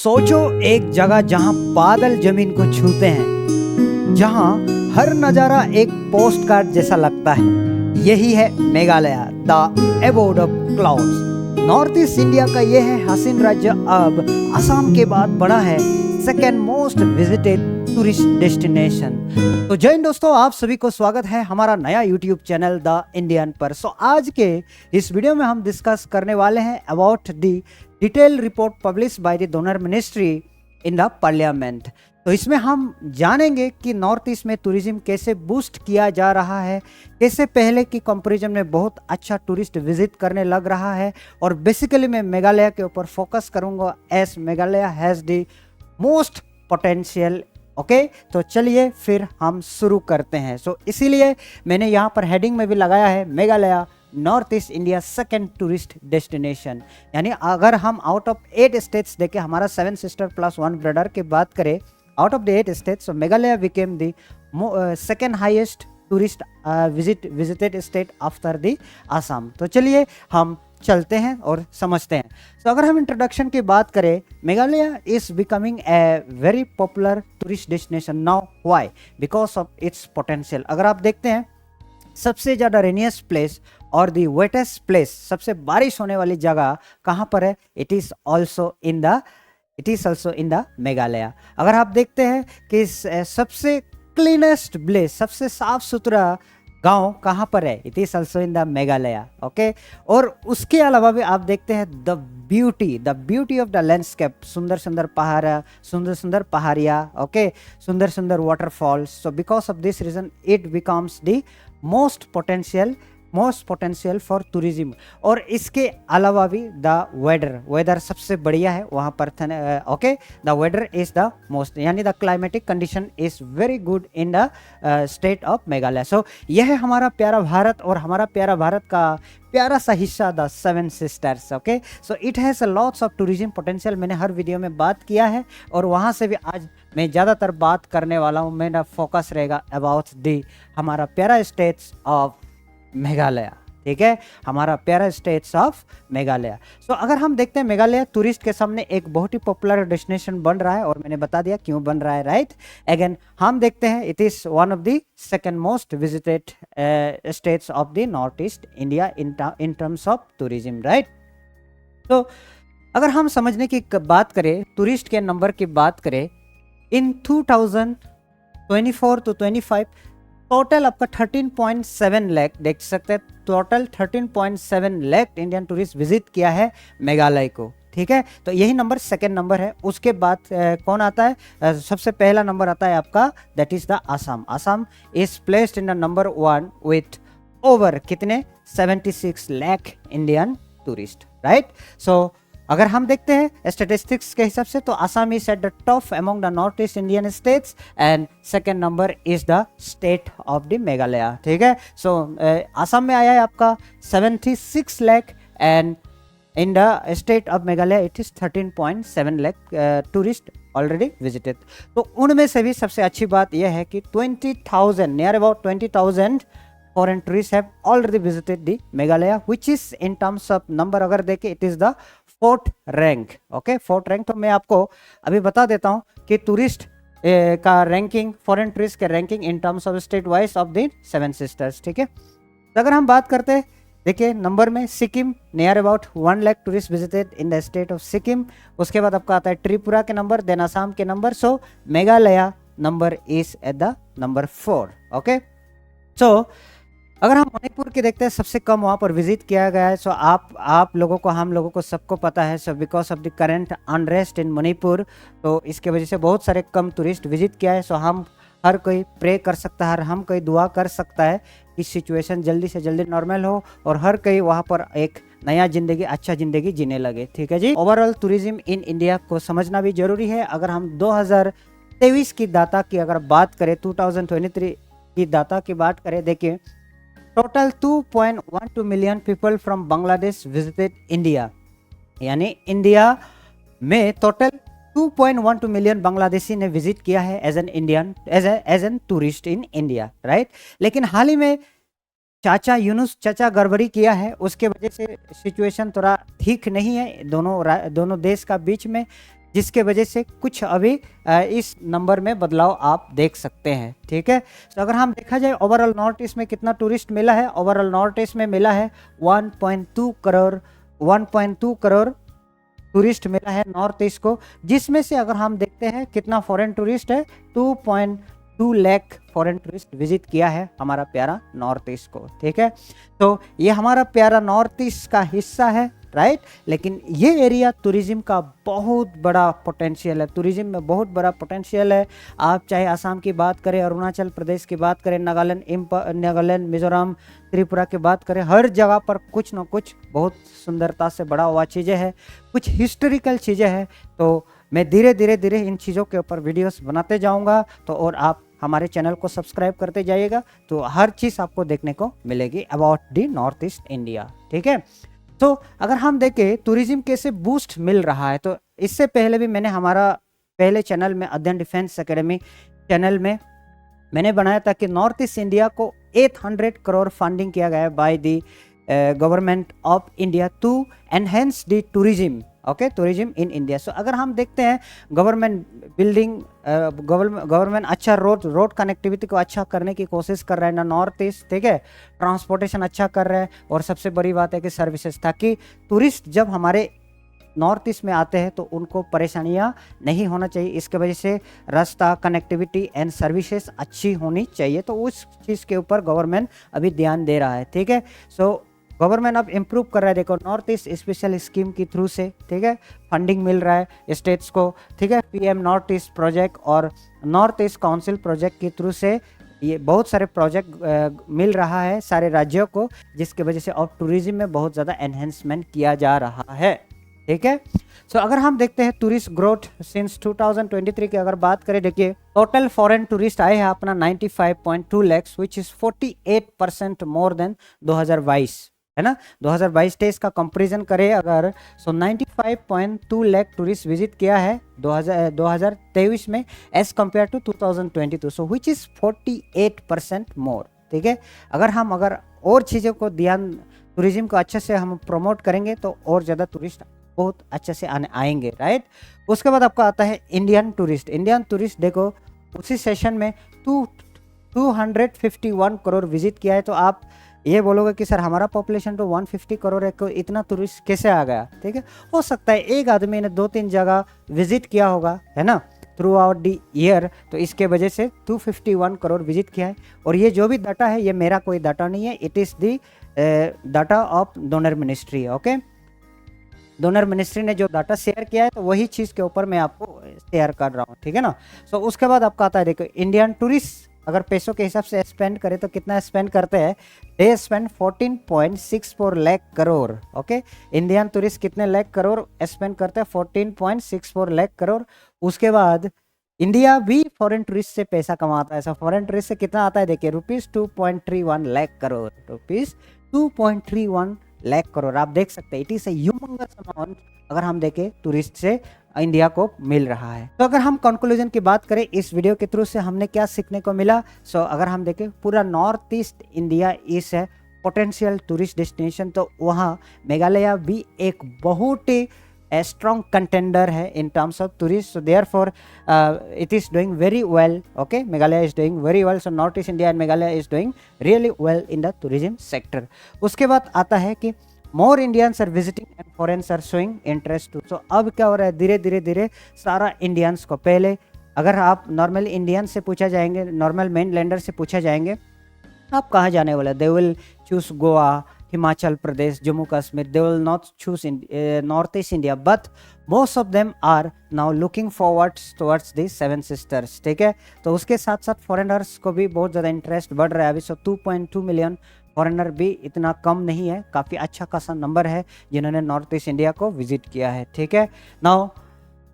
सोचो एक जगह जहां बादल जमीन को छूते हैं, जहां हर नजारा एक पोस्ट कार्ड जैसा लगता है। यही है Meghalaya, the abode of clouds. North east India का यह है हसीन राज्य अब असम के बाद बड़ा है second most visited tourist destination. तो जय हिंद दोस्तों, आप सभी को स्वागत है हमारा नया यूट्यूब चैनल द इंडियन पर। आज के इस वीडियो में हम डिस्कस करने वाले हैं about the detail report publish by the donor ministry in the parliament. तो इसमें हम जानेंगे कि नॉर्थ ईस्ट में टूरिज्म कैसे बूस्ट किया जा रहा है, कैसे पहले की कंपैरिजन में बहुत अच्छा टूरिस्ट विजिट करने लग रहा है। और बेसिकली मैं मेघालय के ऊपर फोकस करूंगा as Meghalaya has the most potential. Okay, तो चलिए फिर हम शुरू करते हैं। इसीलिए मैंने यहाँ पर हेडिंग में भी लगाया है Meghalaya north east India second tourist destination. यानी अगर हम आउट ऑफ 8 स्टेट्स देखें, हमारा 7 सिस्टर प्लस 1 ब्रदर की बात करें, out of the 8 states Meghalaya became the second highest tourist visited state after the Assam. तो चलिए हम चलते हैं और समझते हैं। अगर हम इंट्रोडक्शन की बात करें, Meghalaya is becoming a very popular tourist destination now. Why? Because of its potential. अगर आप देखते हैं सबसे ज़्यादा रेनियस प्लेस और दी वेटेस्ट प्लेस, सबसे बारिश होने वाली जगह कहाँ पर है? It is also in the Meghalaya. अगर आप देखते हैं कि सबसे क्लीनेस्ट प्लेस, सबसे साफ सुथरा गांव कहाँ पर है? It is also in the Meghalaya. Okay, और उसके अलावा भी आप देखते हैं the beauty of the landscape, सुंदर सुंदर पहाड़ियाँ, ओके, सुंदर सुंदर waterfalls. So because of this reason it becomes the most potential for tourism. और इसके अलावा भी द वेदर सबसे बढ़िया है वहाँ पर। Okay, the weather is the most, यानी the climatic condition is very good in the state of Meghalaya. So यह है हमारा प्यारा भारत, और हमारा प्यारा भारत का प्यारा सा हिस्सा the 7 sisters. Okay, so it has lots of tourism potential. मैंने हर वीडियो में बात किया है, और वहाँ से भी आज मैं ज़्यादातर बात करने वाला हूँ। मेरा फोकस रहेगा अबाउट दी हमारा प्यारा स्टेट्स ऑफ मेघालय। ठीक है, हमारा प्यारा स्टेट्स ऑफ मेघालय। अगर हम देखते हैं मेघालय टूरिस्ट के सामने एक बहुत ही पॉपुलर डेस्टिनेशन बन रहा है, और मैंने बता दिया क्यों बन रहा है, राइट। अगेन हम देखते हैं it is one of the second most visited states of the north east India in terms of tourism, right. तो अगर हम समझने की बात करें, टूरिस्ट के नंबर की बात करें, इन 2024 to 25 टोटल आपका 13.7 लाख देख सकते हैं। Total 13.7 lakh Indian tourist visit किया है मेघालय को। ठीक है, तो यही नंबर सेकेंड नंबर है। उसके बाद कौन आता है? सबसे पहला नंबर आता है आपका, that is the Assam. Assam is placed in the number 1 with over कितने? 76 लाख इंडियन टूरिस्ट, राइट। सो अगर हम देखते हैं स्टेटिस्टिक्स के हिसाब से, तो Assam is at the top among the north east Indian states, and second number is the state of the Meghalaya. ठीक है, सो आसाम में आया है आपका 76 lakh, and in the state of Meghalaya it is 13.7 lakh tourist already visited. तो उनमें से भी सबसे अच्छी बात यह है कि 20,000 near about 20,000 foreign tourists have already visited the Meghalaya, which is in terms of number अगर देखें it is the 4th rank। Okay, 4th rank। तो मैं आपको अभी बता देता हूँ कि टूरिस्ट का रैंकिंग, फॉरेन टूरिस्ट के ranking in terms of state wise of the 7 sisters. ठीक है, तो अगर हम बात करते हैं, देखिए नंबर में Sikkim near about 1 lakh tourist visited in the state of Sikkim. उसके बाद आपका आता है त्रिपुरा के नंबर, देन आसाम के number. So Meghalaya number is at the number 4। Okay, so अगर हम मणिपुर की देखते हैं, सबसे कम वहाँ पर विजिट किया गया है। सो आप लोगों को, हम लोगों को सबको पता है। सो because of the current unrest इन मणिपुर, तो इसके वजह से बहुत सारे कम टूरिस्ट विजिट किया है। सो हम हर कोई प्रे कर सकता है, हम कोई दुआ कर सकता है कि सिचुएशन जल्दी से जल्दी नॉर्मल हो, और हर कोई वहाँ पर एक नया जिंदगी, अच्छा जिंदगी जीने लगे। ठीक है जी। ओवरऑल टूरिज्म इन इंडिया को समझना भी जरूरी है। अगर हम 2023 की डाटा की अगर बात करें, 2023 की डाटा की बात करें, देखिए total 2.12 million people from Bangladesh visited India. यानी इंडिया में टोटल 2.12 मिलियन बांग्लादेशी ने विजिट किया है as an tourist in India, right. लेकिन हाल ही में यूनुस चाचा गड़बड़ी किया है, उसके वजह से सिचुएशन थोड़ा ठीक नहीं है दोनों देश का बीच में। जिसके वजह से कुछ अभी इस नंबर में बदलाव आप देख सकते हैं, ठीक है। तो अगर हम देखा जाए ओवरऑल नॉर्थ ईस्ट में कितना टूरिस्ट मिला है, ओवरऑल नॉर्थ ईस्ट में मिला है 1.2 करोड़ टूरिस्ट मिला है नॉर्थ ईस्ट को, जिसमें से अगर हम देखते हैं कितना फॉरेन टूरिस्ट है, 2.2 लाख फॉरेन टूरिस्ट विजिट किया है हमारा प्यारा नॉर्थ ईस्ट को, ठीक है। तो ये हमारा प्यारा नॉर्थ ईस्ट का हिस्सा है, राइट। लेकिन ये एरिया टूरिज्म का बहुत बड़ा पोटेंशियल है, टूरिज्म में बहुत बड़ा पोटेंशियल है। आप चाहे असम की बात करें, अरुणाचल प्रदेश की बात करें, नागालैंड, मिजोरम, त्रिपुरा की बात करें, हर जगह पर कुछ ना कुछ बहुत सुंदरता से बड़ा हुआ चीज़ें हैं, कुछ हिस्टोरिकल चीज़ें हैं। तो मैं धीरे धीरे इन चीज़ों के ऊपर वीडियोस बनाते जाऊंगा, तो और आप हमारे चैनल को सब्सक्राइब करते जाइएगा, तो हर चीज़ आपको देखने को मिलेगी about the north east India, ठीक है। तो अगर हम देखें टूरिज्म कैसे बूस्ट मिल रहा है, तो इससे पहले भी मैंने हमारा पहले चैनल में अध्ययन डिफेंस एकेडमी चैनल में मैंने बनाया था कि नॉर्थ ईस्ट इंडिया को 800 करोड़ फंडिंग किया गया है by the government of India to enhance the tourism, okay, tourism in India. So अगर हम देखते हैं गवर्नमेंट बिल्डिंग, गवर्नमेंट अच्छा रोड कनेक्टिविटी को अच्छा करने की कोशिश कर रहा है ना नॉर्थ ईस्ट, ठीक है, ट्रांसपोर्टेशन अच्छा कर रहा है, और सबसे बड़ी बात है कि सर्विसेज, ताकि टूरिस्ट जब हमारे नॉर्थ ईस्ट में आते हैं तो उनको परेशानियां नहीं होना चाहिए। इसके वजह से रास्ता, कनेक्टिविटी एंड सर्विसेज अच्छी होनी चाहिए, तो उस चीज़ के ऊपर गवर्नमेंट अभी ध्यान दे रहा है, ठीक है। सो गवर्नमेंट अब इम्प्रूव कर रहा है, देखो नॉर्थ ईस्ट स्पेशल स्कीम के थ्रू से, ठीक है, फंडिंग मिल रहा है स्टेट्स को, ठीक है, पीएम नॉर्थ ईस्ट प्रोजेक्ट और नॉर्थ ईस्ट काउंसिल प्रोजेक्ट के थ्रू से ये बहुत सारे प्रोजेक्ट मिल रहा है सारे राज्यों को, जिसकी वजह से अब टूरिज्म में बहुत ज़्यादा एनहेंसमेंट किया जा रहा है, ठीक है। सो अगर हम देखते हैं टूरिस्ट ग्रोथ सिंस 2023 की अगर बात करें, देखिए टोटल फॉरेन टूरिस्ट आए हैं अपना 95.2 लैक्स, विच इज 48% मोर देन 2022, है ना। 2022-23 का कंपैरिजन करें अगर, सो 95.2 लाख टूरिस्ट विजिट किया है 2023 में as compare to 2022, so which is 48% more, ठीक है। अगर और चीज़ों को ध्यान, टूरिज्म को अच्छे से हम प्रमोट करेंगे तो और ज़्यादा टूरिस्ट बहुत अच्छे से आएंगे, राइट। उसके बाद आपका आता है इंडियन टूरिस्ट देखो उसी सेशन में 251 करोड़ विजिट किया है। तो आप ये बोलोगे कि सर हमारा पॉपुलेशन तो 150 करोड़ है, इतना टूरिस्ट कैसे आ गया, ठीक है। हो सकता है एक आदमी ने 2-3 जगह विजिट किया होगा, है ना, थ्रू आउट दी ईयर, तो इसके वजह से 251 करोड़ विजिट किया है। और ये जो भी डाटा है ये मेरा कोई डाटा नहीं है, it is the data of donor ministry, okay. Donor ministry ने जो डाटा शेयर किया है तो वही चीज़ के ऊपर मैं आपको शेयर कर रहा हूँ, ठीक है ना। सो उसके बाद आपका आता है, देखो इंडियन टूरिस्ट अगर पैसों के हिसाब से स्पेंड करें तो कितना स्पेंड करते हैं, they spend 14.64 lakh crore, okay. Indian tourist कितने लाख करोड़ स्पेंड करते हैं, 14.64 लाख करोड़। उसके बाद इंडिया भी फॉरेन टूरिस्ट से पैसा कमाता है, फॉरेन टूरिस्ट से कितना आता है, देखिए ₹2.31 लाख करोड़, ₹2.31 लाख करोड़। आप देख सकते हैं इट इज ह्यूमंगस अमाउंट अगर हम देखें टूरिस्ट से इंडिया को मिल रहा है। तो अगर हम कंक्लूजन की बात करें इस वीडियो के थ्रू से हमने क्या सीखने को मिला, सो अगर हम देखें पूरा नॉर्थ ईस्ट इंडिया इस है पोटेंशियल टूरिस्ट डेस्टिनेशन, तो वहाँ मेघालय भी एक बहुत ही स्ट्रॉन्ग कंटेंडर है in terms of tourist, so therefore it is doing very well, okay. Meghalaya is doing very well, so North east India and Meghalaya is doing really well in the tourism sector. उसके बाद आता है कि more Indians are visiting and foreigners are showing interest too. So अब क्या हो रहा है, धीरे धीरे सारा इंडियंस को, पहले अगर आप नॉर्मल इंडियन से पूछा जाएंगे, नॉर्मल मेन लैंडर से पूछा जाएंगे आप कहाँ जाने वाले, they will choose Goa, Himachal Pradesh, Jammu Kashmir, they will not choose north east India, but most of them are now looking forwards towards the seven sisters, ठीक है। तो उसके साथ साथ फॉरेनर्स को भी बहुत ज़्यादा इंटरेस्ट बढ़ रहा है अभी। सो 2.2 मिलियन फॉरेनर भी इतना कम नहीं है, काफ़ी अच्छा खासा नंबर है जिन्होंने नॉर्थ ईस्ट इंडिया को विजिट किया है, ठीक है। Now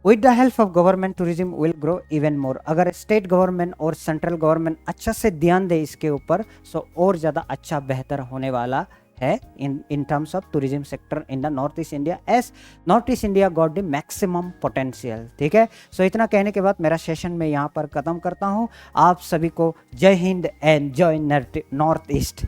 with the help of government tourism will grow even more. अगर स्टेट गवर्नमेंट और सेंट्रल गवर्नमेंट अच्छा से ध्यान दे इसके ऊपर, सो और ज़्यादा अच्छा बेहतर होने वाला है in terms of tourism sector in the north east India, as north east India got the maximum potential, ठीक है। सो इतना कहने के बाद मेरा सेशन मैं यहाँ पर ख़त्म करता हूँ। आप सभी को जय हिंद एंड जय नॉर्थ ईस्ट।